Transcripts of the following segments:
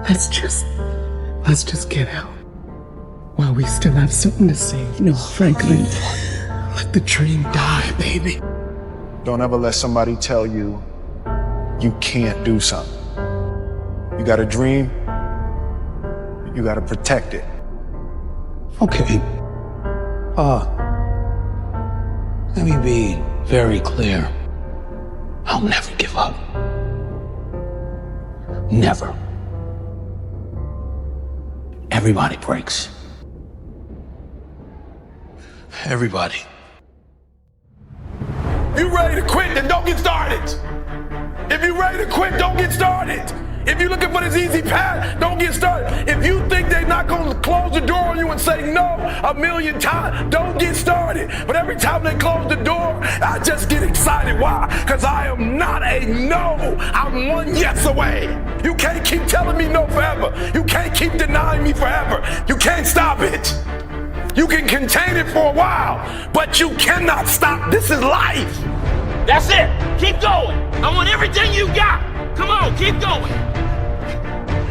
Let's just get out while we still have something to say. No, Franklin, let the dream die, baby. Don't ever let somebody tell you you can't do something. You got a dream, you got to protect it. Okay. Let me be very clear. I'll never give up. Never. Everybody breaks. Everybody. If you ready to quit, then don't get started. If you ready to quit, don't get started. If you're looking for this easy path, don't get started. If you think they're not going to close the door on you and say no 1,000,000 times, don't get started. But every time they close the door, I just get excited. Why? Because I am not a no. I'm one yes away. You can't keep telling me no forever. You can't keep denying me forever. You can't stop it. You can contain it for a while, but you cannot stop. This is life. That's it. Keep going. I want everything you got. Come on, keep going.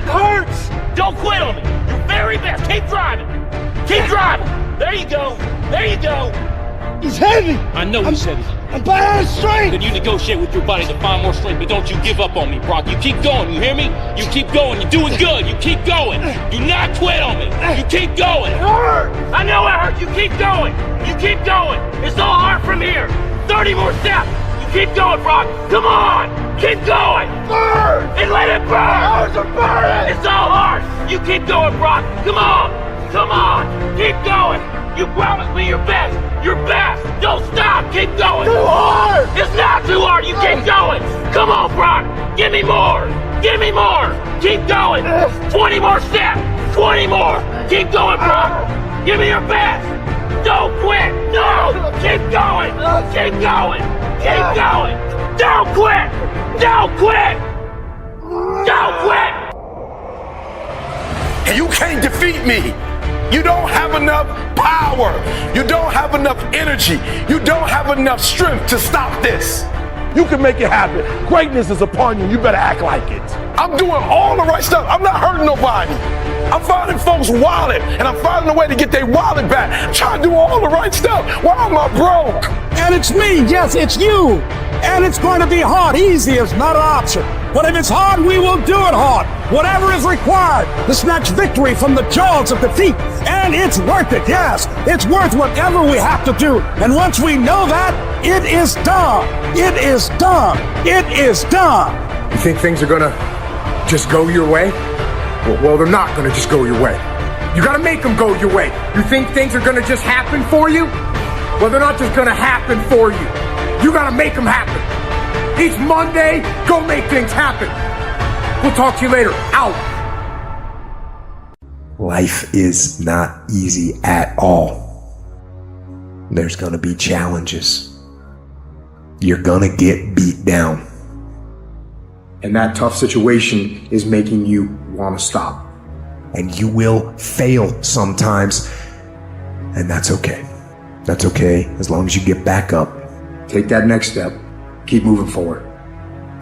It hurts. Don't quit on me. Your very best. Keep driving. Keep driving. There you go. There you go. He's heavy. I know he's heavy. I'm out of strength. Then you negotiate with your body to find more strength, but don't you give up on me, Brock. You keep going, you hear me? You keep going, you're doing good. You keep going. Do not quit on me. You keep going. It hurts. I know it hurts. You keep going. You keep going. It's all hard from here. 30 more steps. You keep going, Brock. Come on. Keep going. Burn. And let it burn. Hours are burning. It's all hard. You keep going, Brock. Come on. Come on. Keep going. You promised me your best. Your best. Don't stop. Keep going. Too hard. It's not too hard. You keep going. Come on, Brock. Give me more. Give me more. Keep going. 20 more steps. 20 more. Keep going, Brock. Give me your best. Don't quit. No. Keep going. Keep going. Keep going. Don't quit. Don't quit. Don't quit. And you can't defeat me. You don't have enough power. You don't have enough energy. You don't have enough strength to stop this. You can make it happen. Greatness is upon you. You better act like it. I'm doing all the right stuff. I'm not hurting nobody. I'm finding folks' wallet, and I'm finding a way to get their wallet back. I'm trying to do all the right stuff. Why am I broke? And it's me. Yes, it's you. And it's going to be hard. Easy is not an option. But if it's hard, we will do it hard. Whatever is required to snatch victory from the jaws of defeat. And it's worth it, yes. It's worth whatever we have to do. And once we know that, it is done. It is done. It is done. You think things are gonna just go your way? Well, they're not gonna just go your way. You gotta make them go your way. You think things are gonna just happen for you? Well, they're not just gonna happen for you. You gotta make them happen. Each Monday, go make things happen. We'll talk to you later. Out. Life is not easy at all. There's gonna be challenges. You're gonna get beat down. And that tough situation is making you want to stop. And you will fail sometimes. And that's okay. That's okay as long as you get back up. Take that next step. Keep moving forward.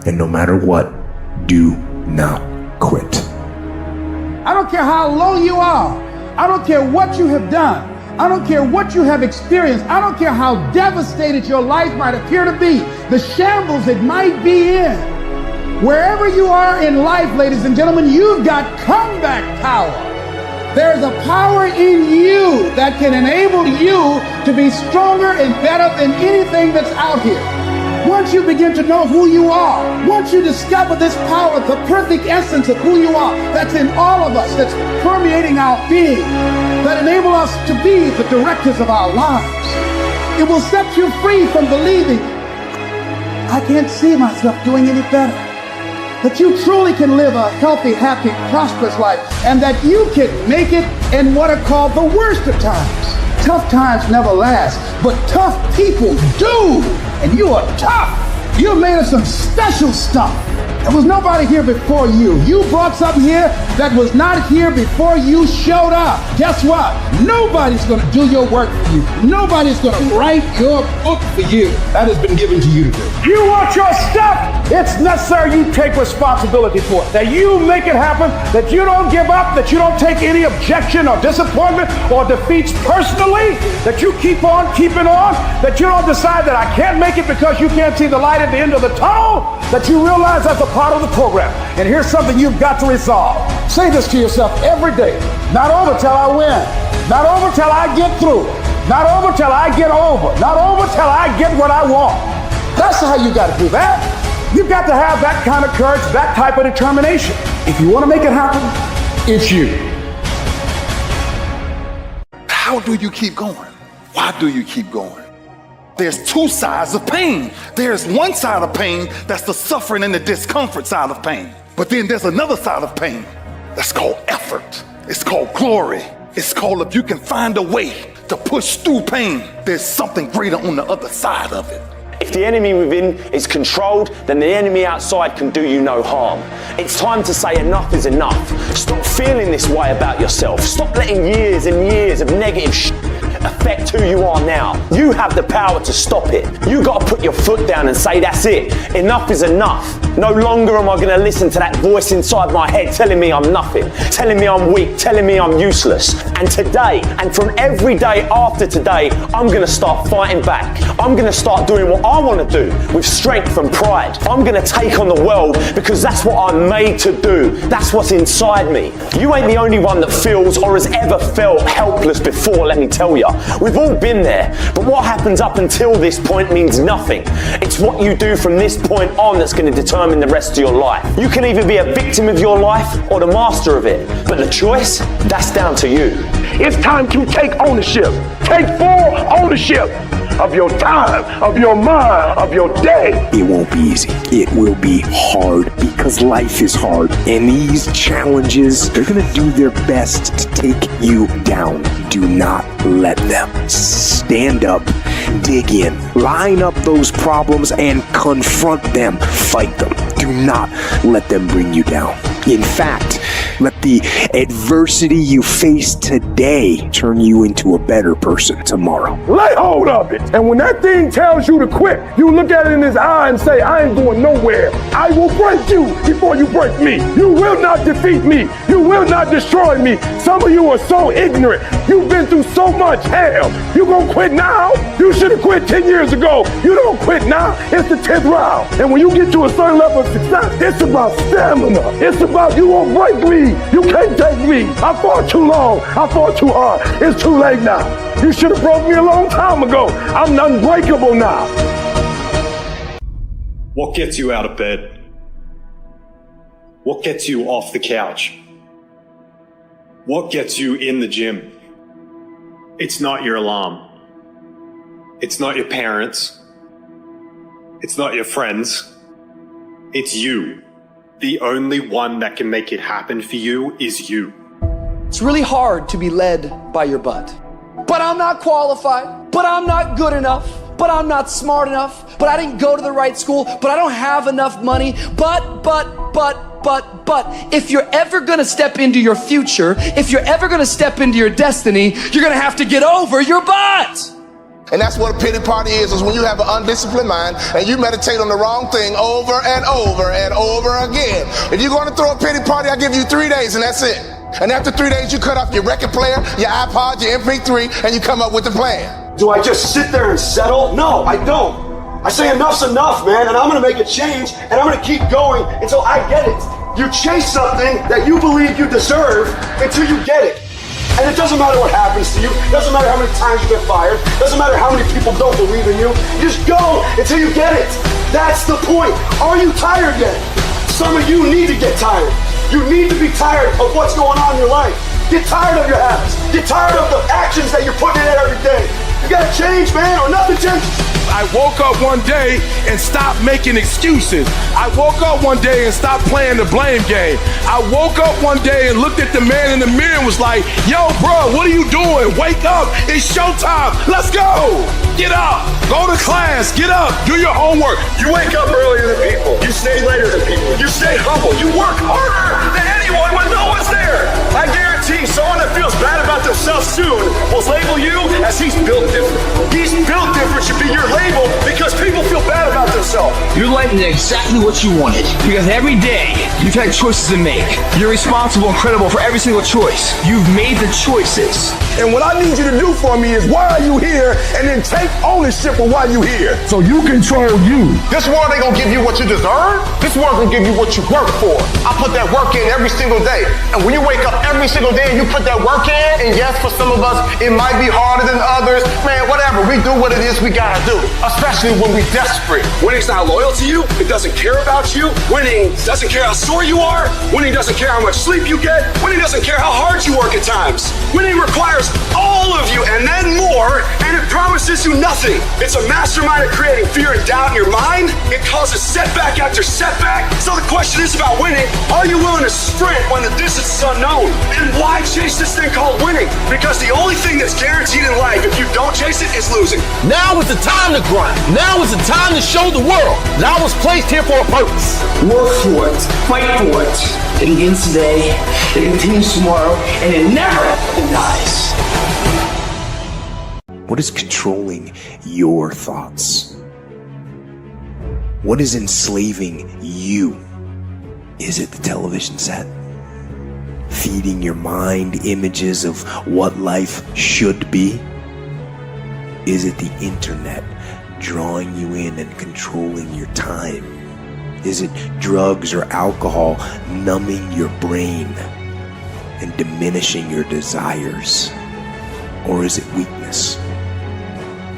And no matter what, do not quit. I don't care how low you are. I don't care what you have done. I don't care what you have experienced. I don't care how devastated your life might appear to be, the shambles it might be in. Wherever you are in life, ladies and gentlemen, you've got comeback power. There's a power in you that can enable you to be stronger and better than anything that's out here. Once you begin to know who you are, once you discover this power, the perfect essence of who you are, that's in all of us, that's permeating our being, that enable us to be the directors of our lives, it will set you free from believing, I can't see myself doing any better. That you truly can live a healthy, happy, prosperous life, and that you can make it in what are called the worst of times. Tough times never last, but tough people do. And you are tough. You're made of some special stuff. There was nobody here before you. You brought something here that was not here before you showed up. Guess what? Nobody's going to do your work for you. Nobody's going to write your book for you. That has been given to you to do. You want your stuff? It's necessary you take responsibility for it. That you make it happen, that you don't give up, that you don't take any objection or disappointment or defeats personally, that you keep on keeping on, that you don't decide that I can't make it because you can't see the light at the end of the tunnel, that you realize that's a part of the program. And here's something you've got to resolve. Say this to yourself every day. Not over till I win. Not over till I get through. Not over till I get over. Not over till I get what I want. That's how you got to do that. You've got to have that kind of courage, that type of determination. If you want to make it happen, it's you. How do you keep going? Why do you keep going? There's two sides of pain. There's one side of pain that's the suffering and the discomfort side of pain. But then there's another side of pain that's called effort. It's called glory. It's called if you can find a way to push through pain, there's something greater on the other side of it. If the enemy within is controlled, then the enemy outside can do you no harm. It's time to say enough is enough. Stop feeling this way about yourself. Stop letting years and years of negative affect who you are now. You have the power to stop it. You got to put your foot down and say that's it. Enough is enough. No longer am I going to listen to that voice inside my head telling me I'm nothing, telling me I'm weak, telling me I'm useless. And today, and from every day after today, I'm going to start fighting back. I'm going to start doing what I want to do with strength and pride. I'm going to take on the world because that's what I'm made to do. That's what's inside me. You ain't the only one that feels or has ever felt helpless before, let me tell you. We've all been there, but what happens up until this point means nothing. It's what you do from this point on that's going to determine the rest of your life. You can either be a victim of your life or the master of it, but the choice, that's down to you. It's time to take ownership. Take full ownership of your time, of your mind, of your day. It won't be easy. It will be hard because life is hard. And these challenges, they're going to do their best to take you down. Do not let them. Stand up, dig in, line up those problems and confront them. Fight them. Do not let them bring you down. In fact, let the adversity you face today turn you into a better person tomorrow. Lay hold of it. And when that thing tells you to quit, you look at it in his eye and say, I ain't going nowhere. I will break you before you break me. You will not defeat me. You will not destroy me. Some of you are so ignorant. You've been through so much hell. You gonna quit now? You should have quit 10 years ago. You don't quit now. It's the 10th round. And when you get to a certain level of success, it's about stamina. It's about you won't break me. You can't take me. I fought too long. I fought too hard. It's too late now. You should have broke me a long time ago. I'm unbreakable now. What gets you out of bed? What gets you off the couch? What gets you in the gym? It's not your alarm. It's not your parents. It's not your friends. It's you. The only one that can make it happen for you is you. It's really hard to be led by your butt. But I'm not qualified. But I'm not good enough. But I'm not smart enough. But I didn't go to the right school. But I don't have enough money. But. If you're ever gonna step into your future, if you're ever gonna step into your destiny, you're gonna have to get over your butt. And that's what a pity party is when you have an undisciplined mind and you meditate on the wrong thing over and over and over again. If you're going to throw a pity party, I give you 3 days and that's it. And after 3 days, you cut off your record player, your iPod, your MP3, and you come up with a plan. Do I just sit there and settle? No, I don't. I say enough's enough, man, and I'm going to make a change, and I'm going to keep going until I get it. You chase something that you believe you deserve until you get it. And it doesn't matter what happens to you. It doesn't matter how many times you get fired. It doesn't matter how many people don't believe in you. You just go until you get it. That's the point. Are you tired yet? Some of you need to get tired. You need to be tired of what's going on in your life. Get tired of your habits. Get tired of the actions that you're putting in every day. You gotta change, man, or nothing changes. I woke up one day and stopped making excuses. I woke up one day and stopped playing the blame game. I woke up one day and looked at the man in the mirror and was like, yo, bro, what are you doing? Wake up, it's showtime, let's go. Get up, go to class, get up, do your homework. You wake up earlier than people. You stay later than people. You stay humble. You work harder than anyone when no one's there. Your life is exactly what you wanted. Because every day, you've had choices to make. You're responsible and credible for every single choice. You've made the choices. And what I need you to do for me is, why are you here? And then take ownership of why you here. So you control you. This world ain't gonna give you what you deserve. This world gonna give you what you work for. I put that work in every single day. And when you wake up every single day and you put that work in, and yes, for some of us, it might be harder than others. Man, whatever, we do what it is we gotta do. Especially when we desperate. Winning's not loyal to you. It doesn't care about you. Winning doesn't care how sore you are. Winning doesn't care how much sleep you get. Winning doesn't care how hard you work at times. Winning requires all of you and then more, and it promises you nothing. It's a mastermind at creating fear and doubt in your mind. It causes setback after setback. So the question is about winning. Are you willing to sprint when the distance is unknown? And why chase this thing called winning? Because the only thing that's guaranteed in life, if you don't chase it, is losing. Now is the time to grind. Now is the time to show the world that I was placed here for a purpose. Work for it. Fight for it. It begins today, it continues tomorrow, and it never dies. What is controlling your thoughts? What is enslaving you? Is it the television set? Feeding your mind images of what life should be? Is it the internet drawing you in and controlling your time? Is it drugs or alcohol numbing your brain and diminishing your desires? Or is it weakness?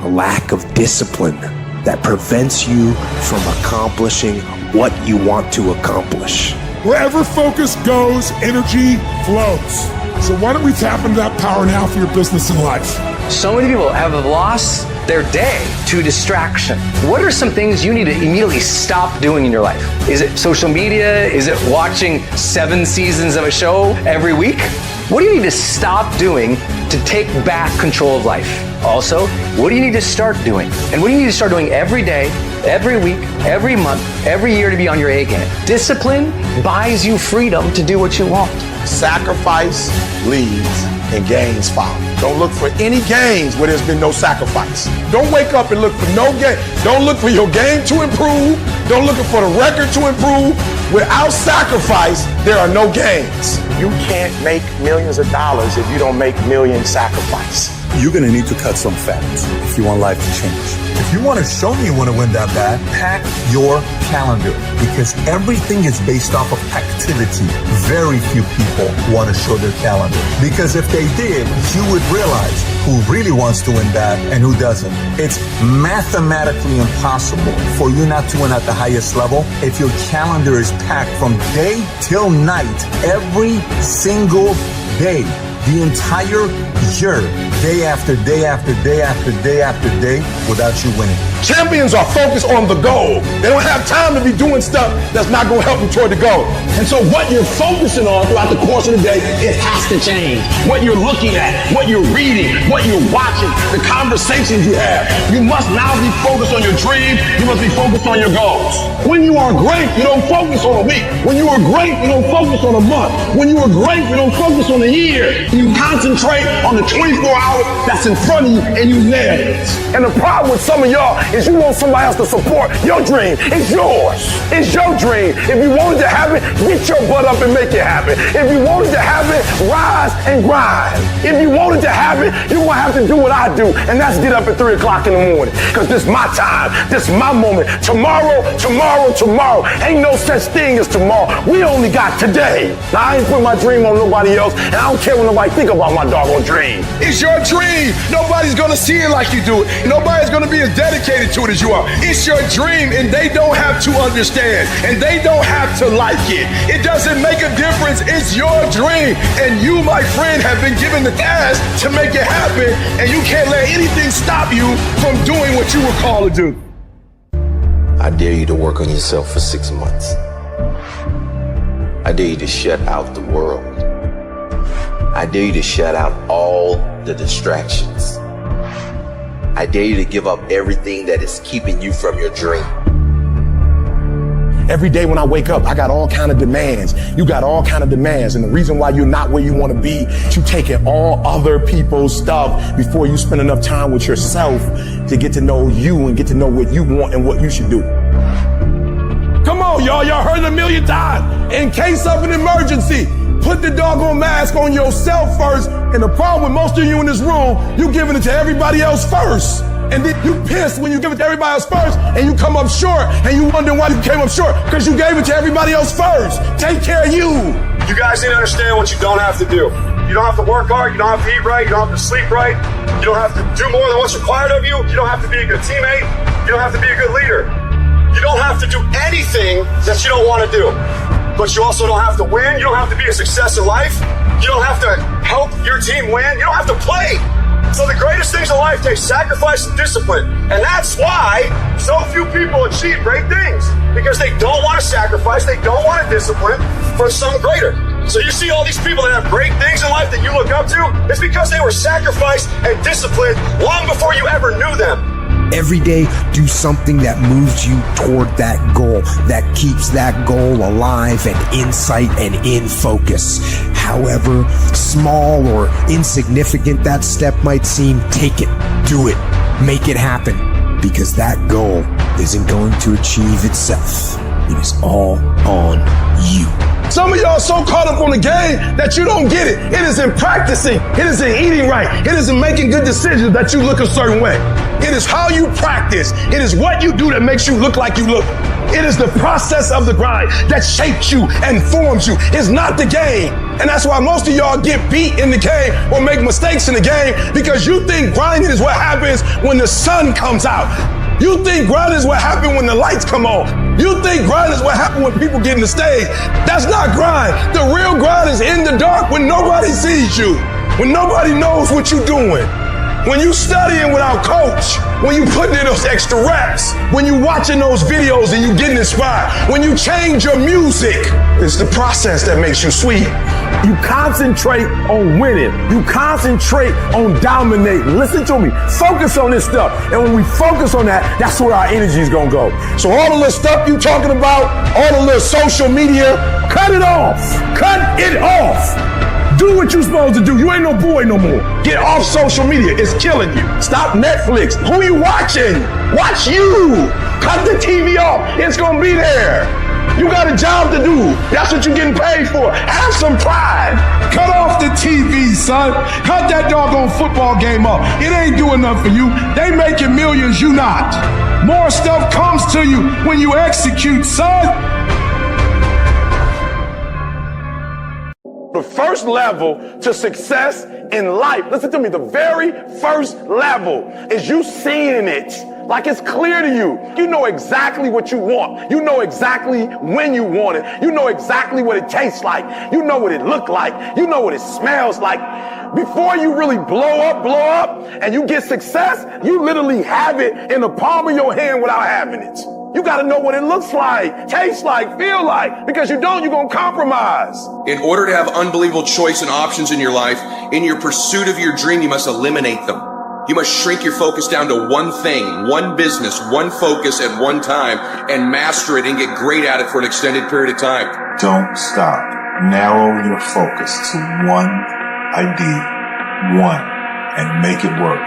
A lack of discipline that prevents you from accomplishing what you want to accomplish. Wherever focus goes, energy flows. So why don't we tap into that power now for your business and life? So many people have lost their day to distraction. What are some things you need to immediately stop doing in your life? Is it social media? Is it watching 7 seasons of a show every week? What do you need to stop doing to take back control of life? Also, what do you need to start doing? And what do you need to start doing every day, every week, every month, every year to be on your A game? Discipline buys you freedom to do what you want. Sacrifice leads and gains follow. Don't look for any gains where there's been no sacrifice. Don't wake up and look for no gain. Don't look for your game to improve. Don't look for the record to improve. Without sacrifice, there are no gains. You can't make millions of dollars if you don't make millions sacrifice. You're going to need to cut some fat if you want life to change. If you want to show me you want to win that bad, pack your calendar, because everything is based off of activity. Very few people want to show their calendar, because if they did, you would realize who really wants to win bad and who doesn't. It's mathematically impossible for you not to win at the highest level if your calendar is packed from day till night, every single day. The entire year, day after day after day after day after day, without you winning. Champions are focused on the goal. They don't have time to be doing stuff that's not going to help them toward the goal. And so what you're focusing on throughout the course of the day, it has to change. What you're looking at, what you're reading, what you're watching, the conversations you have. You must now be focused on your dreams. You must be focused on your goals. When you are great, you don't focus on a week. When you are great, you don't focus on a month. When you are great, you don't focus on a year. You concentrate on the 24 hours that's in front of you and you nail it. And the problem with some of y'all is you want somebody else to support your dream. It's yours. It's your dream. If you want it to happen, get your butt up and make it happen. If you want it to happen, rise and grind. If you want it to happen, you're going to have to do what I do, and that's get up at 3 o'clock in the morning, because this is my time. This is my moment. Tomorrow, tomorrow, tomorrow. Ain't no such thing as tomorrow. We only got today. Now, I ain't put my dream on nobody else, and I don't care what nobody think about my doggone dream. It's your dream. Nobody's going to see it like you do it. Nobody's going to be as dedicated to it as you are. It's your dream, and they don't have to understand, and they don't have to like it. It doesn't make a difference. It's your dream, and you, my friend, have been given the task to make it happen, and you can't let anything stop you from doing what you were called to do. I dare you to work on yourself for 6 months. I dare you to shut out the world. I dare you to shut out all the distractions. I dare you to give up everything that is keeping you from your dream. Every day when I wake up, I got all kind of demands. You got all kind of demands. And the reason why you're not where you want to be, you taking all other people's stuff before you spend enough time with yourself to get to know you and get to know what you want and what you should do. Come on, y'all heard it a million times. In case of an emergency, put the doggone mask on yourself first. And the problem with most of you in this room, you giving it to everybody else first. And then you pissed when you give it to everybody else first and you come up short and you wonder why you came up short because you gave it to everybody else first. Take care of you. You guys need to understand what you don't have to do. You don't have to work hard. You don't have to eat right. You don't have to sleep right. You don't have to do more than what's required of you. You don't have to be a good teammate. You don't have to be a good leader. You don't have to do anything that you don't want to do. But you also don't have to win. You don't have to be a success in life. You don't have to help your team win. You don't have to play. So the greatest things in life take sacrifice and discipline. And that's why so few people achieve great things. Because they don't want to sacrifice, they don't want to discipline for some greater. So you see all these people that have great things in life that you look up to, it's because they were sacrificed and disciplined long before you ever knew them. Every day, do something that moves you toward that goal, that keeps that goal alive and in sight and in focus. However small or insignificant that step might seem, take it, do it, make it happen, because that goal isn't going to achieve itself. It is all on you. Some of y'all so caught up on the game that you don't get it. It is in practicing. It is in eating right. It is in making good decisions that you look a certain way. It is how you practice. It is what you do that makes you look like you look. It is the process of the grind that shapes you and forms you. It's not the game. And that's why most of y'all get beat in the game or make mistakes in the game, because you think grinding is what happens when the sun comes out. You think grind is what happened when the lights come on. You think grind is what happened when people get in the stage. That's not grind. The real grind is in the dark when nobody sees you, when nobody knows what you're doing. When you studying without coach, when you putting in those extra reps, when you watching those videos and you getting inspired, when you change your music, it's the process that makes you sweet. You concentrate on winning. You concentrate on dominating. Listen to me. Focus on this stuff. And when we focus on that, that's where our energy is going to go. So all the little stuff you talking about, all the little social media, cut it off. Cut it off. Do what you're supposed to do. You ain't no boy no more. Get off social media. It's killing you. Stop Netflix. Who you watching? Watch you. Cut the TV off. It's going to be there. You got a job to do. That's what you're getting paid for. Have some pride. Cut off the TV, son. Cut that doggone football game off. It ain't doing nothing for you. They making millions, you not. More stuff comes to you when you execute, son. The first level to success in life, listen to me, the very first level is you seeing it like it's clear to you. You know exactly what you want. You know exactly when you want it. You know exactly what it tastes like. You know what it look like. You know what it smells like. Before you really blow up, and you get success, you literally have it in the palm of your hand without having it. You got to know what it looks like, tastes like, feel like, because you don't, you're going to compromise. In order to have unbelievable choice and options in your life, in your pursuit of your dream, you must eliminate them. You must shrink your focus down to one thing, one business, one focus at one time, and master it and get great at it for an extended period of time. Don't stop. Narrow your focus to one idea, and make it work.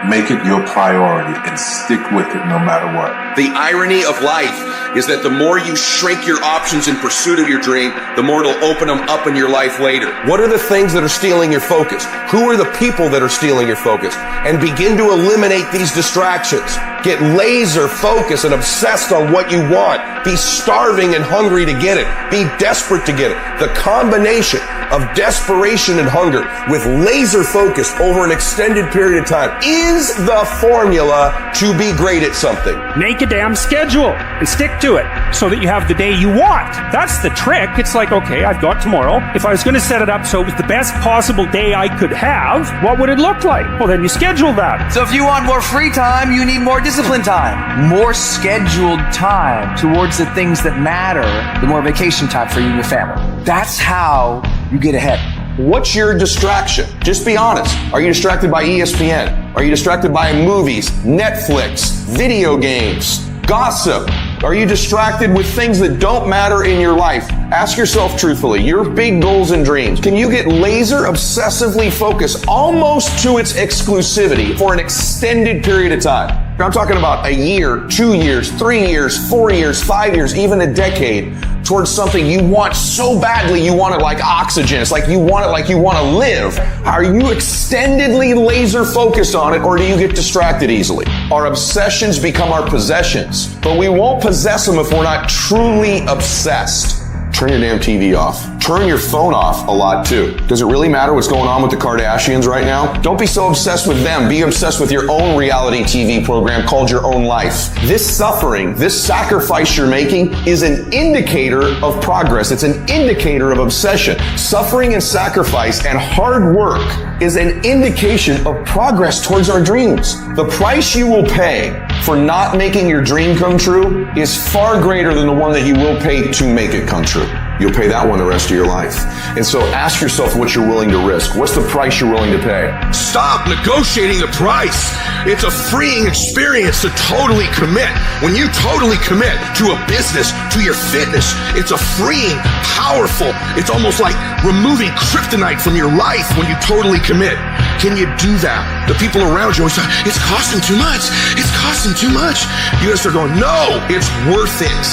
Make it your priority and stick with it no matter what. The irony of life is that the more you shrink your options in pursuit of your dream, the more it'll open them up in your life later. What are the things that are stealing your focus? Who are the people that are stealing your focus? And begin to eliminate these distractions. Get laser focused and obsessed on what you want. Be starving and hungry to get it. Be desperate to get it. The combination of desperation and hunger with laser focus over an extended period of time is the formula to be great at something. Make a damn schedule and stick to it so that you have the day you want. That's the trick. It's like, okay, I've got tomorrow. If I was going to set it up so it was the best possible day I could have, what would it look like? Well, then you schedule that. So if you want more free time, you need more discipline time. More scheduled time towards the things that matter, the more vacation time for you and your family. That's how you get ahead. What's your distraction? Just be honest. Are you distracted by ESPN? Are you distracted by movies, Netflix, video games, gossip? Are you distracted with things that don't matter in your life? Ask yourself truthfully, your big goals and dreams. Can you get laser obsessively focused almost to its exclusivity for an extended period of time? I'm talking about a year, 2 years, 3 years, 4 years, 5 years, even a decade towards something you want so badly. You want it like oxygen. It's like you want it like you want to live. Are you extendedly laser focused on it, or do you get distracted easily? Our obsessions become our possessions, but we won't possess them if we're not truly obsessed. Turn your damn TV off. Turn your phone off a lot too. Does it really matter what's going on with the Kardashians right now? Don't be so obsessed with them. Be obsessed with your own reality TV program called your own life. This suffering, this sacrifice you're making is an indicator of progress. It's an indicator of obsession. Suffering and sacrifice and hard work is an indication of progress towards our dreams. The price you will pay for not making your dream come true is far greater than the one that you will pay to make it come true. You'll pay that one the rest of your life. And so ask yourself what you're willing to risk. What's the price you're willing to pay? Stop negotiating the price. It's a freeing experience to totally commit. When you totally commit to a business, to your fitness, it's a freeing, powerful, it's almost like removing kryptonite from your life when you totally commit. Can you do that? The people around you always say, it's costing too much. It's costing too much. You gotta start going, no, it's worth it.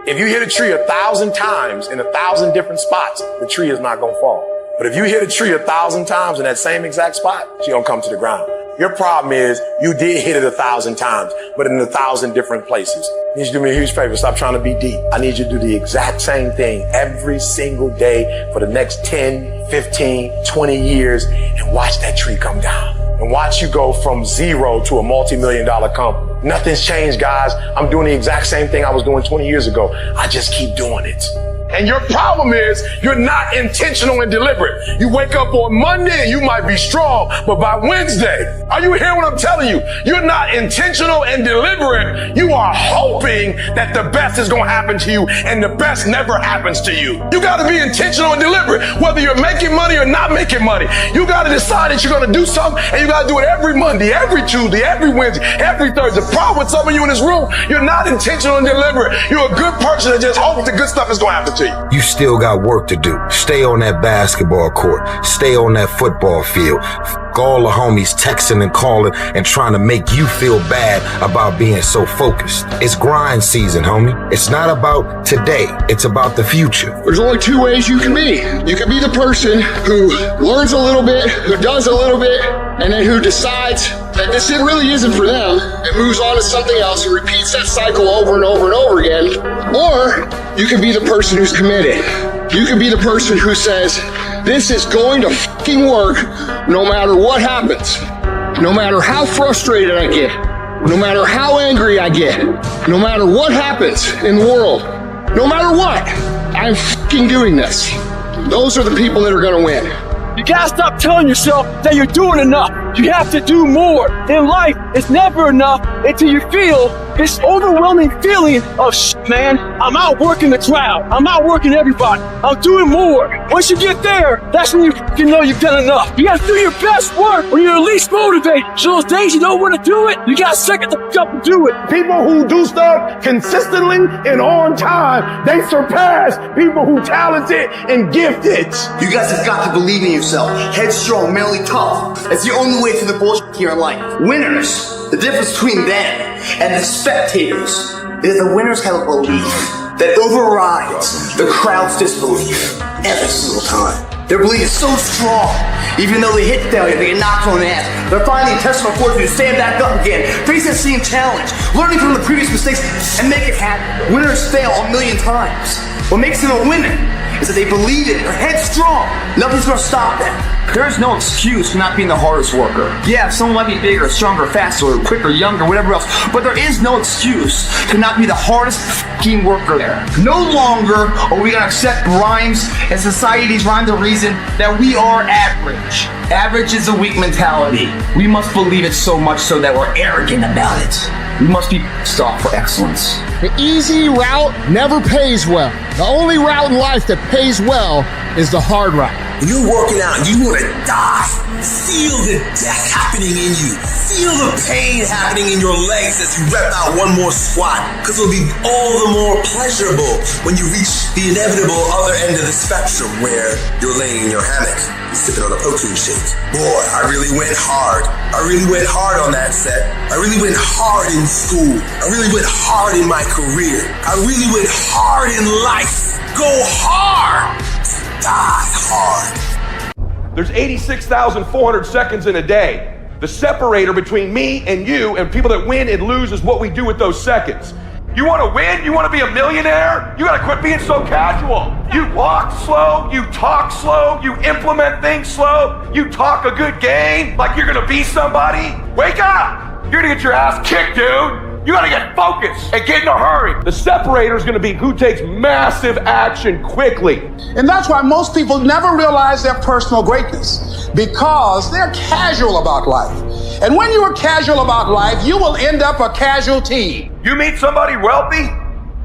If you hit a tree 1,000 times in 1,000 different spots, the tree is not going to fall. But if you hit a tree 1,000 times in that same exact spot, it's going to come to the ground. Your problem is you did hit it 1,000 times, but in 1,000 different places. I need you to do me a huge favor. Stop trying to be deep. I need you to do the exact same thing every single day for the next 10, 15, 20 years and watch that tree come down. And watch you go from zero to a multi-million-dollar company. Nothing's changed, guys. I'm doing the exact same thing I was doing 20 years ago. I just keep doing it. And your problem is you're not intentional and deliberate. You wake up on Monday and you might be strong, but by Wednesday, are you hearing what I'm telling you? You're not intentional and deliberate. You are hoping that the best is going to happen to you, and the best never happens to you. You got to be intentional and deliberate, whether you're making money or not making money. You got to decide that you're going to do something, and you got to do it every Monday, every Tuesday, every Wednesday, every Thursday. The problem with some of you in this room, you're not intentional and deliberate. You're a good person that just hopes the good stuff is going to happen to you. You still got work to do. Stay on that basketball court. Stay on that football field. All the homies texting and calling and trying to make you feel bad about being so focused. It's grind season, homie. It's not about today. It's about the future. There's only two ways you can be. You can be the person who learns a little bit, who does a little bit, and then who decides that this really isn't for them and moves on to something else and repeats that cycle over and over and over again. Or you can be the person who's committed. You can be the person who says, this is going to fucking work no matter what happens. No matter how frustrated I get. No matter how angry I get. No matter what happens in the world. No matter what, I'm fucking doing this. Those are the people that are gonna win. You gotta stop telling yourself that you're doing enough. You have to do more. In life, it's never enough until you feel this overwhelming feeling of man, I'm outworking the crowd. I'm outworking everybody. I'm doing more. Once you get there, that's when you know you've done enough. You gotta do your best work when you're least motivated. So those days you don't want to do it, you gotta second the up and do it. People who do stuff consistently and on time, they surpass people who talented and gifted. You guys have got to believe in yourself. Headstrong, mentally tough. That's the only way through the bullshit here in life. Winners, the difference between them and the spectators is the winners have a belief that overrides the crowd's disbelief every single time. Their belief is so strong, even though they hit failure, they get knocked on the ass. They're finding intestinal fortitude to stand back up again, face that same challenge, learning from the previous mistakes, and make it happen. Winners fail a million times. What makes them a winner is that they believe it, they're headstrong. Nothing's gonna stop them. There's no excuse for not being the hardest worker. Yeah, someone might be bigger, stronger, faster, or quicker, younger, whatever else, but there is no excuse to not be the hardest f***ing worker there. No longer are we gonna accept rhymes and society's rhyme the reason that we are average. Average is a weak mentality. We must believe it so much so that we're arrogant about it. We must be stopped for excellence. The easy route never pays well. The only route in life that pays well is the hard route. When you're working out and you want to die, feel the death happening in you. Feel the pain happening in your legs as you rep out one more squat, because it'll be all the more pleasurable when you reach the inevitable other end of the spectrum where you're laying in your hammock and sipping on a protein shake. Boy, I really went hard. I really went hard on that set. I really went hard in school. I really went hard in my career. I really went hard in life. Go hard. Die hard. There's 86,400 seconds in a day. The separator between me and you and people that win and lose is what we do with those seconds. You want to win? You want to be a millionaire? You got to quit being so casual. You walk slow, you talk slow, you implement things slow, you talk a good game like you're going to be somebody. Wake up! You're going to get your ass kicked, dude. You gotta get focused and get in a hurry. The separator is gonna be who takes massive action quickly. And that's why most people never realize their personal greatness, because they're casual about life. And when you are casual about life, you will end up a casualty. You meet somebody wealthy,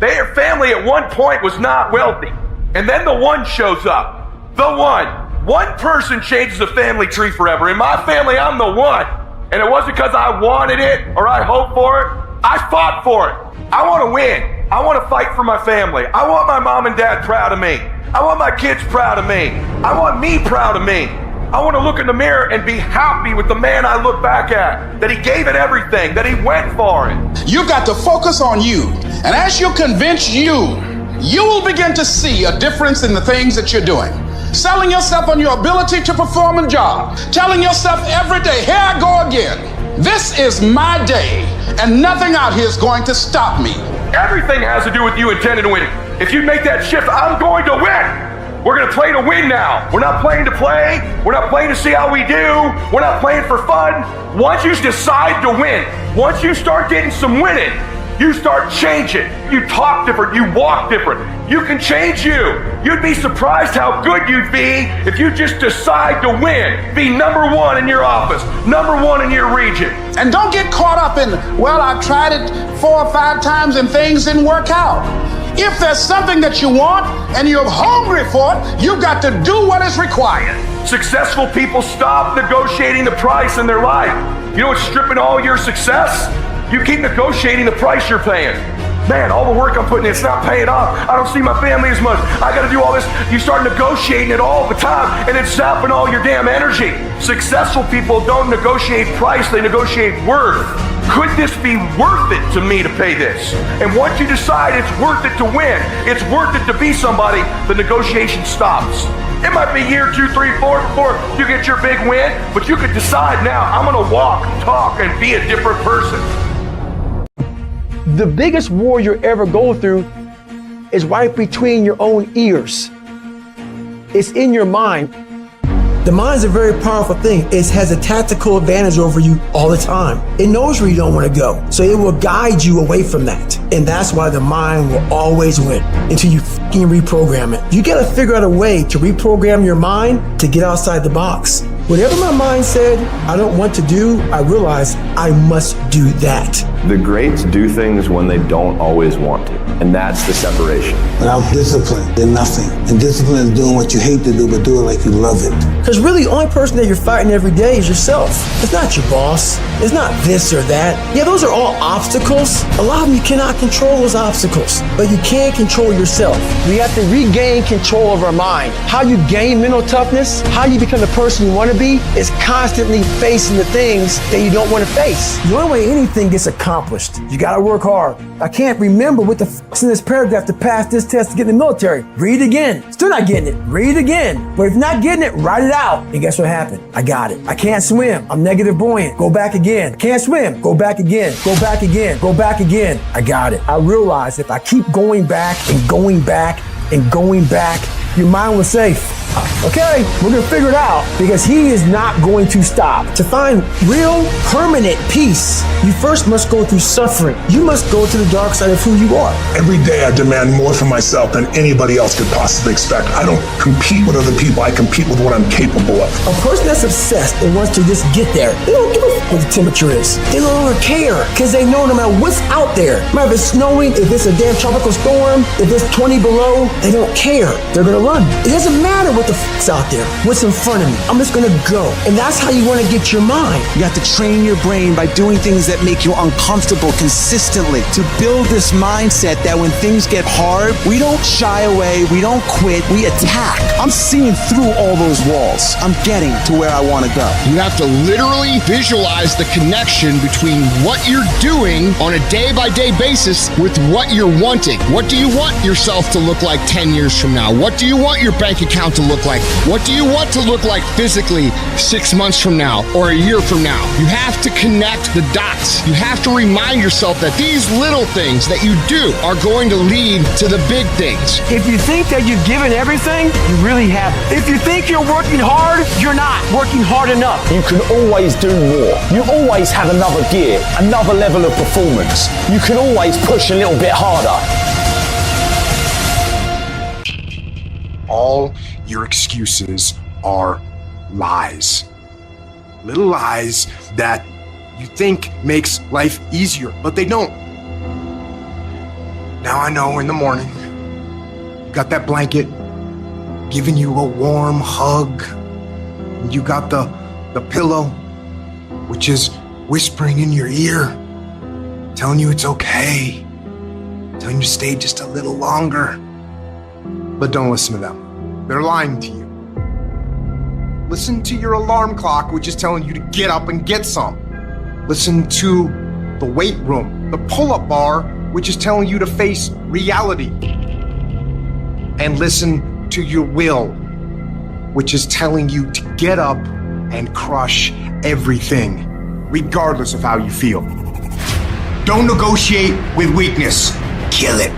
their family at one point was not wealthy. And then the one shows up. The one. One person changes the family tree forever. In my family, I'm the one. And it wasn't because I wanted it or I hoped for it. I fought for it. I want to win. I want to fight for my family. I want my mom and dad proud of me. I want my kids proud of me. I want me proud of me. I want to look in the mirror and be happy with the man I look back at, that he gave it everything, that he went for it. You've got to focus on you. And as you convince you, you will begin to see a difference in the things that you're doing. Selling yourself on your ability to perform a job. Telling yourself every day, here I go again. This is my day, and nothing out here is going to stop me. Everything has to do with you intending to win. If you make that shift, I'm going to win. We're going to play to win now. We're not playing to play. We're not playing to see how we do. We're not playing for fun. Once you decide to win, once you start getting some winning, you start changing. You talk different. You walk different. You can change you. You'd be surprised how good you'd be if you just decide to win. Be number one in your office, number one in your region. And don't get caught up in, well, I've tried it 4 or 5 times and things didn't work out. If there's something that you want and you're hungry for it, you've got to do what is required. Successful people stop negotiating the price in their life. You know what's stripping all your success? You keep negotiating the price you're paying. Man, all the work I'm putting in, it's not paying off. I don't see my family as much. I gotta do all this. You start negotiating it all the time, and it's sapping all your damn energy. Successful people don't negotiate price, they negotiate worth. Could this be worth it to me to pay this? And once you decide it's worth it to win, it's worth it to be somebody, the negotiation stops. It might be year 2, 3, 4 before you get your big win, but you could decide now, I'm gonna walk, talk, and be a different person. The biggest war you ever go through is right between your own ears. It's in your mind. The mind's a very powerful thing. It has a tactical advantage over you all the time. It knows where you don't want to go, so it will guide you away from that. And that's why the mind will always win until you fucking reprogram it. You gotta figure out a way to reprogram your mind to get outside the box. Whatever my mind said I don't want to do, I realize I must do that. The greats do things when they don't always want to, and that's the separation. Without discipline, then nothing. And discipline is doing what you hate to do, but do it like you love it. Because really, the only person that you're fighting every day is yourself. It's not your boss. It's not this or that. Yeah, those are all obstacles. A lot of them you cannot control those obstacles, but you can control yourself. We have to regain control of our mind. How you gain mental toughness, how you become the person you want to be, is constantly facing the things that you don't want to face. The only way anything gets accomplished, you gotta work hard. I can't remember what the f***'s in this paragraph to pass this test to get in the military. Read it again. Still not getting it. Read it again. But if you're not getting it, write it out. And guess what happened? I got it. I can't swim. I'm negative buoyant. Go back again. Can't swim. Go back again. Go back again. Go back again. I got it. I realized if I keep going back and going back and going back, your mind will say, okay, we're gonna figure it out, because he is not going to stop. To find real, permanent peace, you first must go through suffering. You must go to the dark side of who you are. Every day I demand more for myself than anybody else could possibly expect. I don't compete with other people, I compete with what I'm capable of. A person that's obsessed and wants to just get there, they don't give a f*** what the temperature is. They no longer care, because they know no matter what's out there, no matter if it's snowing, if it's a damn tropical storm, if it's 20 below, they don't care. They're gonna run. It doesn't matter what the f***'s out there? What's in front of me? I'm just gonna go. And that's how you wanna get your mind. You have to train your brain by doing things that make you uncomfortable consistently to build this mindset that when things get hard, we don't shy away, we don't quit, we attack. I'm seeing through all those walls. I'm getting to where I want to go. You have to literally visualize the connection between what you're doing on a day-by-day basis with what you're wanting. What do you want yourself to look like 10 years from now? What do you want your bank account to look like? What do you want to look like physically 6 months from now or a year from now? You have to connect the dots. You have to remind yourself that these little things that you do are going to lead to the big things. If you think that you've given everything, you really haven't. If you think you're working hard, you're not working hard enough. You can always do more. You always have another gear, another level of performance. You can always push a little bit harder. All your excuses are lies. Little lies that you think makes life easier, but they don't. Now I know in the morning, you got that blanket giving you a warm hug. And you got the pillow, which is whispering in your ear, telling you it's okay, telling you to stay just a little longer. But don't listen to them. They're lying to you. Listen to your alarm clock, which is telling you to get up and get some. Listen to the weight room, the pull-up bar, which is telling you to face reality. And listen to your will, which is telling you to get up and crush everything, regardless of how you feel. Don't negotiate with weakness. Kill it.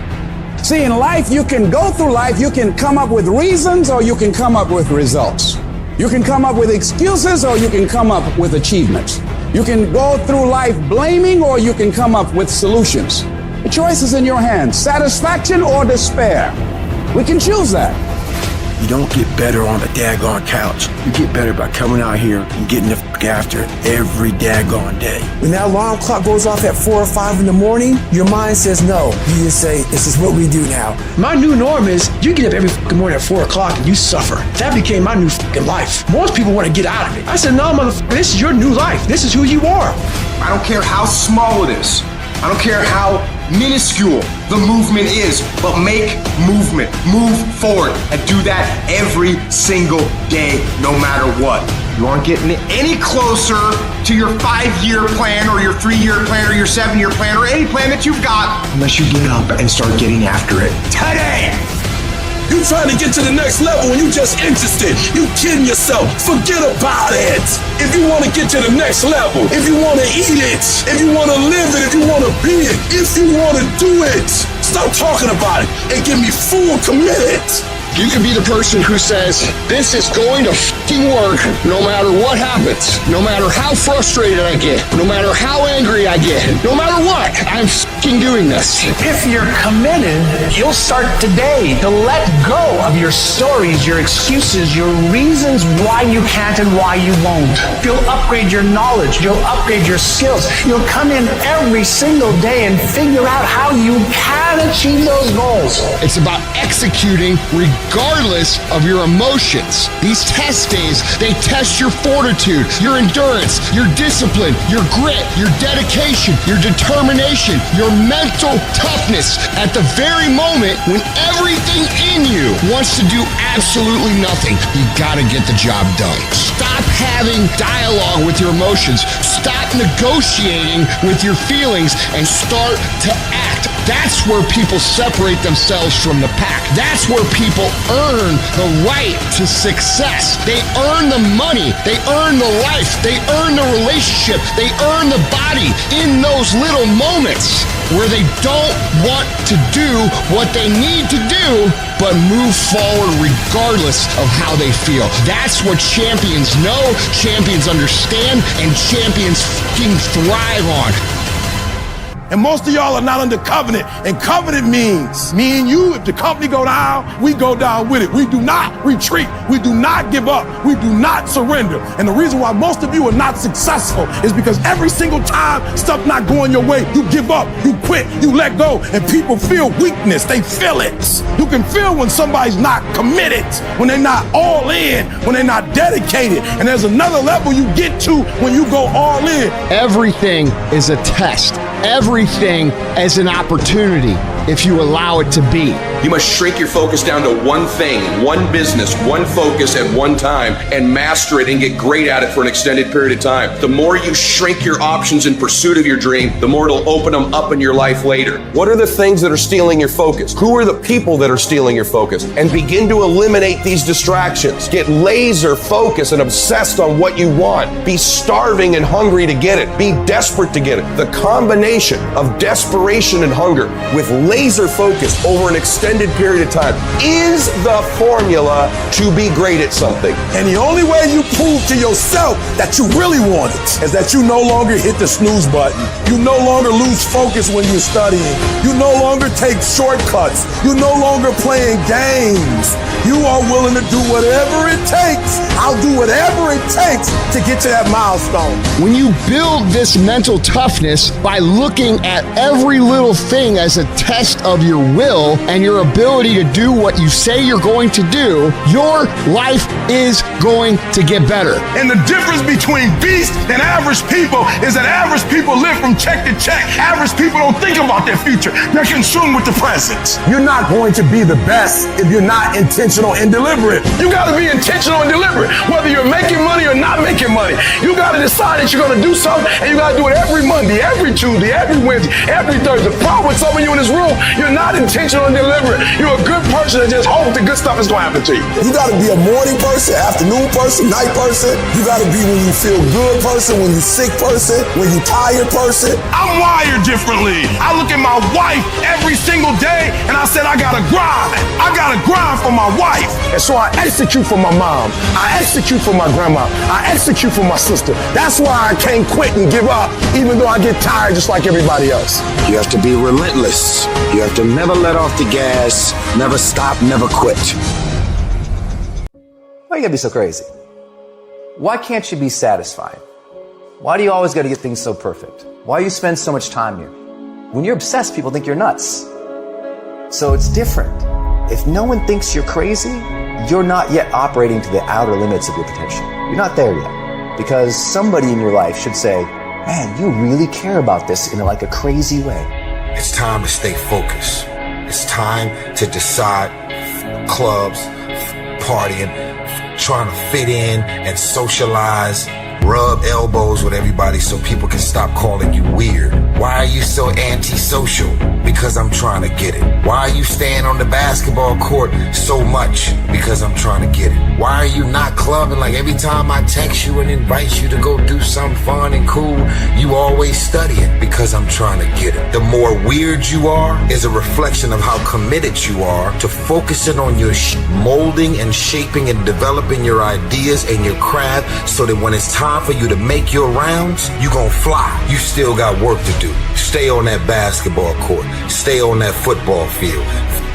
See, in life, you can go through life, you can come up with reasons or you can come up with results. You can come up with excuses or you can come up with achievements. You can go through life blaming or you can come up with solutions. The choice is in your hands, satisfaction or despair. We can choose that. You don't get better on the daggone couch. You get better by coming out here and getting the f*** after it every daggone day. When that alarm clock goes off at 4 or 5 in the morning, your mind says no. You just say, this is what we do now. My new norm is you get up every f***ing morning at 4 o'clock and you suffer. That became my new f***ing life. Most people want to get out of it. I said, no, motherfucker, this is your new life. This is who you are. I don't care how small it is. I don't care how minuscule the movement is, but make movement, move forward, and do that every single day, no matter what. You aren't getting any closer to your 5-year plan or your 3-year plan or your 7-year plan or any plan that you've got unless you get up and start getting after it today. You trying to get to the next level and you just interested. You kidding yourself. Forget about it. If you want to get to the next level, if you want to eat it, if you want to live it, if you want to be it, if you want to do it, stop talking about it and get me full committed. You can be the person who says, this is going to f***ing work no matter what happens, no matter how frustrated I get, no matter how angry I get, no matter what, I'm f***ing doing this. If you're committed, you'll start today to let go of your stories, your excuses, your reasons why you can't and why you won't. You'll upgrade your knowledge. You'll upgrade your skills. You'll come in every single day and figure out how you can achieve those goals. It's about executing regardless of your emotions. These test days, they test your fortitude, your endurance, your discipline, your grit, your dedication, your determination, your mental toughness at the very moment when everything in you wants to do absolutely nothing. You gotta get the job done. Stop having dialogue with your emotions. Stop negotiating with your feelings and start to act. That's where people separate themselves from the pack. That's where people earn the right to success. They earn the money. They earn the life. They earn the relationship. They earn the body in those little moments where they don't want to do what they need to do, but move forward regardless of how they feel. That's what champions know, champions understand, and champions fucking thrive on. And most of y'all are not under covenant. And covenant means me and you, if the company go down, we go down with it. We do not retreat. We do not give up. We do not surrender. And the reason why most of you are not successful is because every single time stuff not going your way, you give up, you quit, you let go, and people feel weakness. They feel it. You can feel when somebody's not committed, when they're not all in, when they're not dedicated. And there's another level you get to when you go all in. Everything is a test. Everything is an opportunity if you allow it to be. You must shrink your focus down to one thing, one business, one focus at one time, and master it and get great at it for an extended period of time. The more you shrink your options in pursuit of your dream, the more it'll open them up in your life later. What are the things that are stealing your focus? Who are the people that are stealing your focus? And begin to eliminate these distractions. Get laser focused and obsessed on what you want. Be starving and hungry to get it. Be desperate to get it. The combination of desperation and hunger with laser focus over an extended period of time is the formula to be great at something. And the only way you prove to yourself that you really want it is that you no longer hit the snooze button. You no longer lose focus when you're studying. You no longer take shortcuts. You no longer playing games. You are willing to do whatever it takes. I'll do whatever it takes to get to that milestone. When you build this mental toughness by looking at every little thing as a test of your will and your ability to do what you say you're going to do, your life is going to get better. And the difference between beast and average people is that average people live from check to check. Average people don't think about their future. They're consumed with the present. You're not going to be the best if you're not intentional and deliberate. You got to be intentional and deliberate. Whether you're making money or not making money, you got to decide that you're going to do something, and you got to do it every Monday, every Tuesday, every Wednesday, every Thursday. The problem with some of you in this room, you're not intentional and deliberate. You're a good person that just hopes the good stuff is going to happen to you. You got to be a morning person, afternoon person, night person. You got to be when you feel good person, when you're sick person, when you're tired person. I'm wired differently. I look at my wife every single day and I said, I got to grind. I got to grind for my wife. And so I execute for my mom. I execute for my grandma. I execute for my sister. That's why I can't quit and give up, even though I get tired just like everybody else. You have to be relentless. You have to never let off the gas, never stop, never quit. Why you gotta be so crazy? Why can't you be satisfied? Why do you always gotta get things so perfect? Why do you spend so much time here? When you're obsessed, people think you're nuts. So it's different. If no one thinks you're crazy, you're not yet operating to the outer limits of your potential. You're not there yet. Because somebody in your life should say, man, you really care about this in like a crazy way. It's time to stay focused. It's time to decide clubs, partying, trying to fit in and socialize, rub elbows with everybody so people can stop calling you weird. Why are you so antisocial? Because I'm trying to get it. Why are you staying on the basketball court so much? Because I'm trying to get it. Why are you not clubbing? Like every time I text you and invite you to go do something fun and cool, you always studying. Because I'm trying to get it. The more weird you are is a reflection of how committed you are to focusing on your molding and shaping and developing your ideas and your craft so that when it's time for you to make your rounds, you gon' fly. You still got work to do. Stay on that basketball court. Stay on that football field.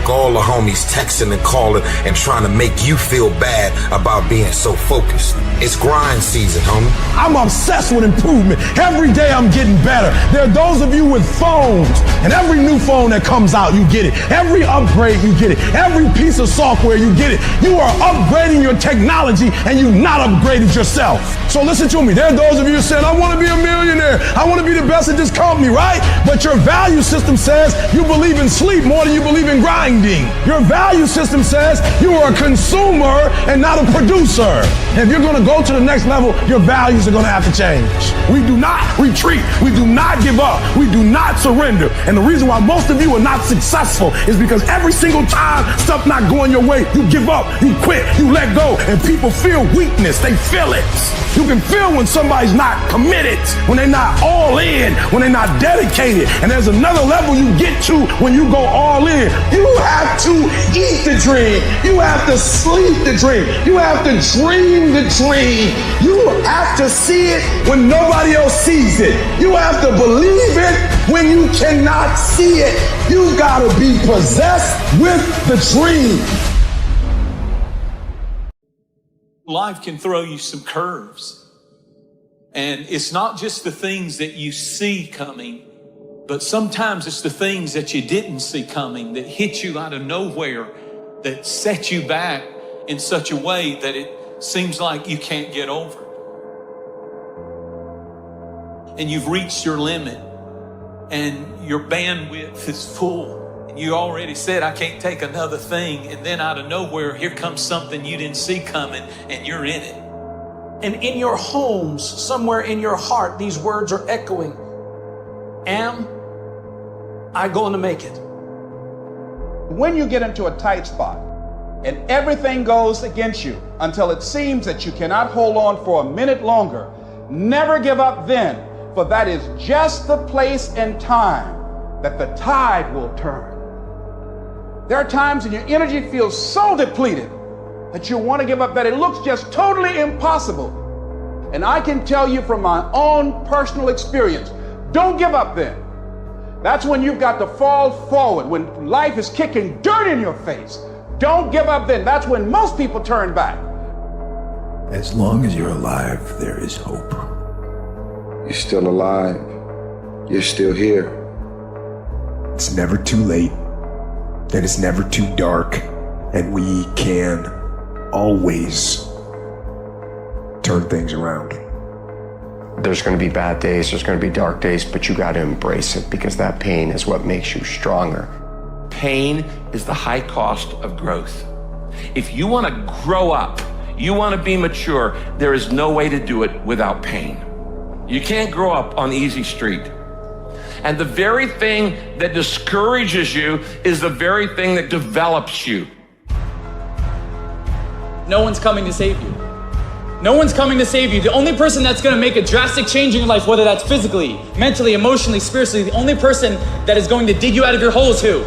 All the homies texting and calling and trying to make you feel bad about being so focused. It's grind season, homie. I'm obsessed with improvement. Every day I'm getting better. There are those of you with phones, and every new phone that comes out, you get it. Every upgrade, you get it. Every piece of software, you get it. You are upgrading your technology, and you've not upgraded yourself. So listen to me. There are those of you who said, I want to be a millionaire. I want to be the best at this company, right? But your value system says you believe in sleep more than you believe in grinding. Your value system says you are a consumer and not a producer. And if you're going to go to the next level, your values are going to have to change. We do not retreat. We do not give up. We do not surrender. And the reason why most of you are not successful is because every single time stuff not going your way, you give up, you quit, you let go, and people feel weakness. They feel it. You can feel when somebody's not committed, when they're not all in, when they're not dedicated. And there's another level you get to when you go all in. You have to eat the dream. You have to sleep the dream. You have to dream the dream. You have to see it when nobody else sees it. You have to believe it when you cannot see it. You gotta be possessed with the dream. Life can throw you some curves. And it's not just the things that you see coming, but sometimes it's the things that you didn't see coming that hit you out of nowhere, that set you back in such a way that it seems like you can't get over. And you've reached your limit and your bandwidth is full. And you already said, I can't take another thing. And then out of nowhere, here comes something you didn't see coming and you're in it. And in your homes, somewhere in your heart, these words are echoing. Am I going to make it? When you get into a tight spot and everything goes against you until it seems that you cannot hold on for a minute longer, never give up then, for that is just the place and time that the tide will turn. There are times when your energy feels so depleted that you want to give up, that it looks just totally impossible. And I can tell you from my own personal experience, don't give up then. That's when you've got to fall forward, when life is kicking dirt in your face. Don't give up then. That's when most people turn back. As long as you're alive, there is hope. You're still alive. You're still here. It's never too late, and it's never too dark, and we can always turn things around. There's going to be bad days, there's going to be dark days, but you got to embrace it, because that pain is what makes you stronger. Pain is the high cost of growth. If you want to grow up, you want to be mature, there is no way to do it without pain. You can't grow up on easy street. And the very thing that discourages you is the very thing that develops you. No one's coming to save you. No one's coming to save you. The only person that's going to make a drastic change in your life, whether that's physically, mentally, emotionally, spiritually, the only person that is going to dig you out of your hole is who?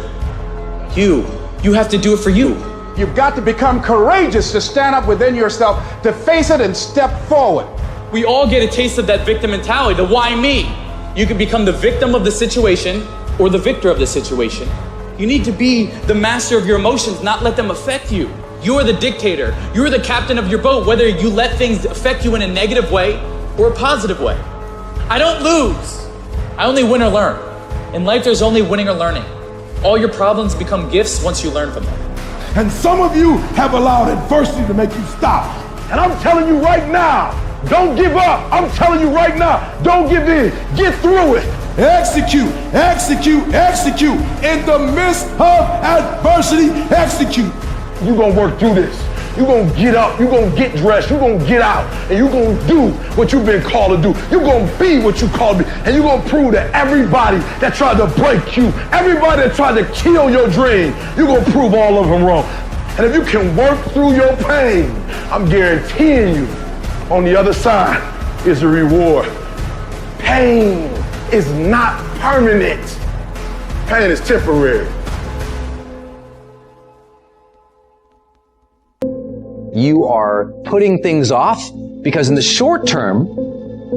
You. You have to do it for you. You've got to become courageous to stand up within yourself, to face it and step forward. We all get a taste of that victim mentality, the why me? You can become the victim of the situation or the victor of the situation. You need to be the master of your emotions, not let them affect you. You're the dictator. You're the captain of your boat, whether you let things affect you in a negative way or a positive way. I don't lose. I only win or learn. In life, there's only winning or learning. All your problems become gifts once you learn from them. And some of you have allowed adversity to make you stop. And I'm telling you right now, don't give up. I'm telling you right now, don't give in. Get through it. Execute, execute, execute. In the midst of adversity, execute. You're gonna work through this. You're gonna get up, you're gonna get dressed, you're gonna get out, and you're gonna do what you've been called to do. You're gonna be what you called to be, and you're gonna prove to everybody that tried to break you, everybody that tried to kill your dream, you're gonna prove all of them wrong. And if you can work through your pain, I'm guaranteeing you, on the other side is a reward. Pain is not permanent. Pain is temporary. You are putting things off because in the short term,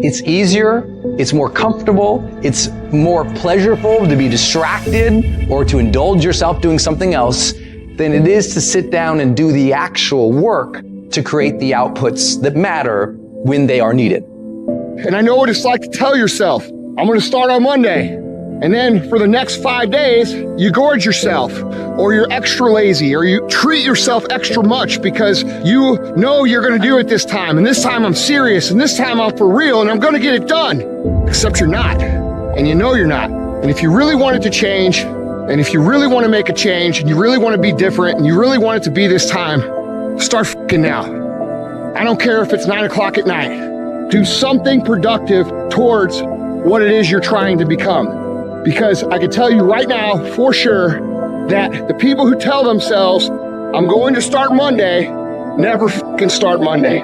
it's easier, it's more comfortable, it's more pleasurable to be distracted or to indulge yourself doing something else than it is to sit down and do the actual work to create the outputs that matter when they are needed. And I know what it's like to tell yourself, I'm going to start on Monday. And then for the next 5 days, you gorge yourself, or you're extra lazy, or you treat yourself extra much because you know you're going to do it this time. And this time I'm serious, and this time I'm for real, and I'm going to get it done. Except you're not. And you know you're not. And if you really want it to change, and if you really want to make a change, and you really want to be different, and you really want it to be this time, start f***ing now. I don't care if it's 9 o'clock at night. Do something productive towards what it is you're trying to become. Because I can tell you right now for sure that the people who tell themselves, I'm going to start Monday, never f***ing start Monday.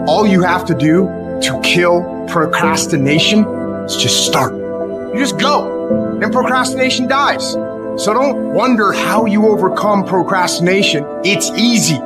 All you have to do to kill procrastination is just start. You just go, and procrastination dies. So don't wonder how you overcome procrastination. It's easy.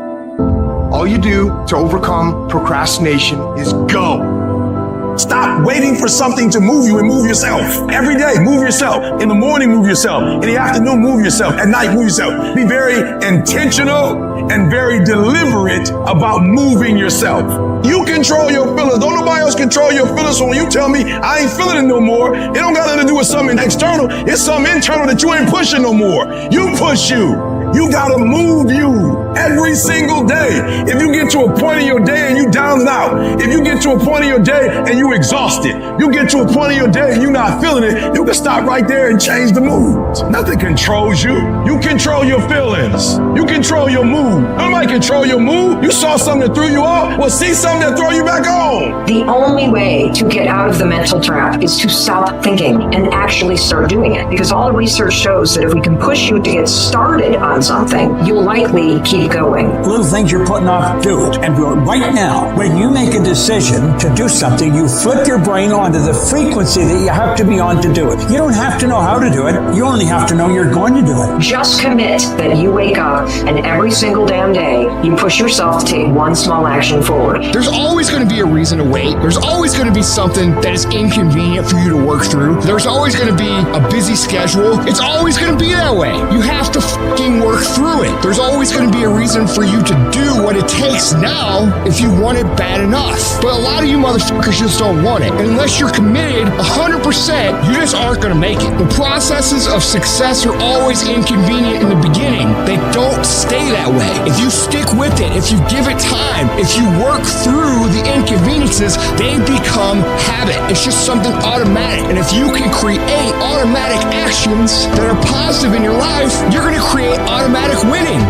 All you do to overcome procrastination is go. Stop waiting for something to move you and move yourself. Every day, move yourself. In the morning, move yourself. In the afternoon, move yourself. At night, move yourself. Be very intentional and very deliberate about moving yourself. You control your feelings. Don't nobody else control your feelings. So when you tell me I ain't feeling it no more, it don't got nothing to do with something external. It's something internal that you ain't pushing no more. You push you. You gotta move you every single day. If you get to a point in your day and you down and out, if you get to a point in your day and you exhausted, you get to a point in your day and you're not feeling it, you can stop right there and change the mood. Nothing controls you. You control your feelings. You control your mood. Nobody control your mood. You saw something that threw you off, well, see something that throw you back on. The only way to get out of the mental trap is to stop thinking and actually start doing it. Because all the research shows that if we can push you to get started on something, you'll likely keep going. Little things you're putting off, do it. And right now, when you make a decision to do something, you flip your brain onto the frequency that you have to be on to do it. You don't have to know how to do it. You only have to know you're going to do it. Just commit that you wake up and every single damn day, you push yourself to take one small action forward. There's always going to be a reason to wait. There's always going to be something that is inconvenient for you to work through. There's always going to be a busy schedule. It's always going to be that way. You have to fucking work through it. There's always going to be a reason for you to do what it takes now if you want it bad enough. But a lot of you motherfuckers just don't want it. And unless you're committed 100%, you just aren't going to make it. The processes of success are always inconvenient in the beginning. They don't stay that way. If you stick with it, if you give it time, if you work through the inconveniences, they become habit. It's just something automatic. And if you can create automatic actions that are positive in your life, you're going to create automatic winning.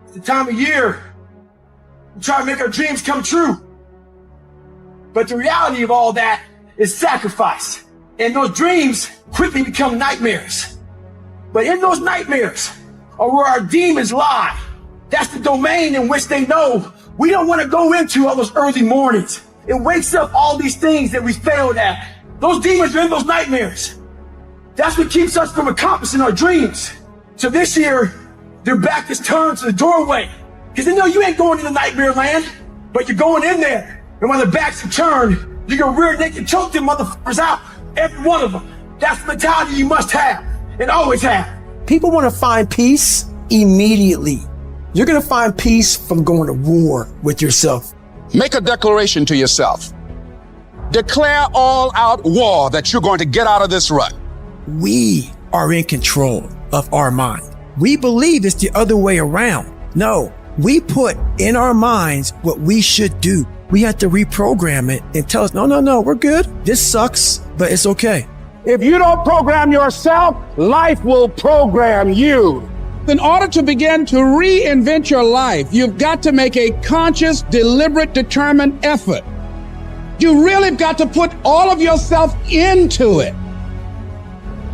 It's the time of year we try to make our dreams come true. But the reality of all that is sacrifice. And those dreams quickly become nightmares. But in those nightmares are where our demons lie. That's the domain in which they know we don't want to go into all those early mornings. It wakes up all these things that we failed at. Those demons are in those nightmares. That's what keeps us from accomplishing our dreams. So this year, their back is turned to the doorway. Because they know you ain't going into nightmare land, but you're going in there. And when the backs are turned, you're going to rear naked choke them motherfuckers out. Every one of them. That's the mentality you must have and always have. People want to find peace immediately. You're going to find peace from going to war with yourself. Make a declaration to yourself. Declare all out war that you're going to get out of this rut. We are in control of our mind. We believe it's the other way around. No, we put in our minds what we should do. We have to reprogram it and tell us, no, we're good. This sucks, but it's okay. If you don't program yourself, life will program you. In order to begin to reinvent your life, you've got to make a conscious, deliberate, determined effort. You really got to put all of yourself into it.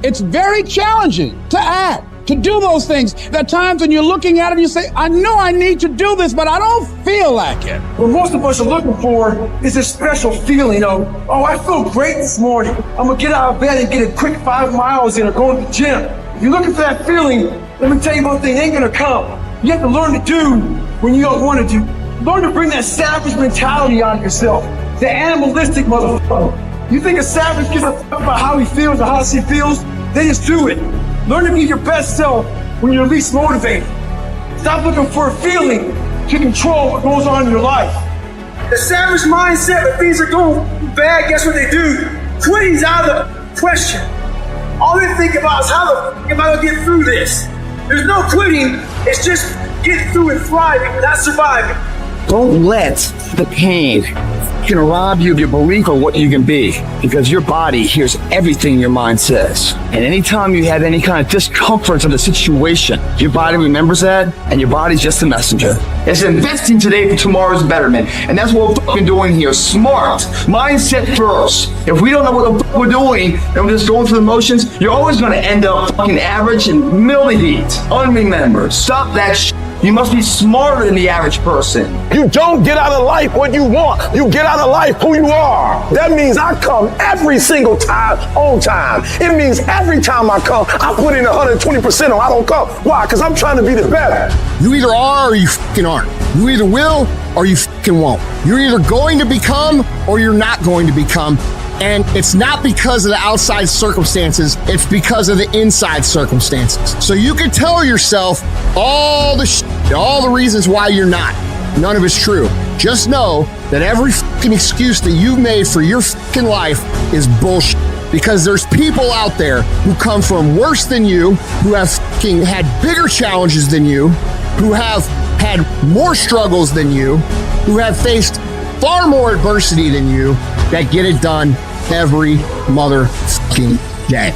It's very challenging to act, to do those things. There are times when you're looking at it and you say, I know I need to do this, but I don't feel like it. What most of us are looking for is a special feeling of, oh, I feel great this morning. I'm gonna get out of bed and get a quick 5 miles in or go to the gym. If you're looking for that feeling, let me tell you one thing, it ain't gonna come. You have to learn to do when you don't want to do. Learn to bring that savage mentality out of yourself. The animalistic motherfucker. You think a savage gives a fuck about how he feels or how she feels? They just do it. Learn to be your best self when you're least motivated. Stop looking for a feeling to control what goes on in your life. The savage mindset, when things are going bad, guess what they do? Quitting's out of the question. All they think about is how the fuck am I gonna get through this? There's no quitting, it's just getting through and thriving, not surviving. Don't let the pain rob you of your belief of what you can be, because your body hears everything your mind says. And anytime you have any kind of discomfort of the situation, your body remembers that, and your body's just a messenger. It's investing today for tomorrow's betterment, and that's what we're fucking doing here. Smart mindset first. If we don't know what the fuck we're doing, and we're just going through the motions, you're always going to end up fucking average and middle of the heat. Unremembered. Stop that shit. You must be smarter than the average person. You don't get out of life what you want. You get out of life who you are. That means I come every single time on time. It means every time I come, I put in 120% or I don't come. Why? Because I'm trying to be the better. You either are or you fucking aren't. You either will or you fucking won't. You're either going to become or you're not going to become. And it's not because of the outside circumstances, it's because of the inside circumstances. So you can tell yourself all the reasons why you're not. None of it's true. Just know that every fucking excuse that you've made for your fucking life is bullshit. Because there's people out there who come from worse than you, who have fucking had bigger challenges than you, who have had more struggles than you, who have faced far more adversity than you, that get it done every motherfucking day.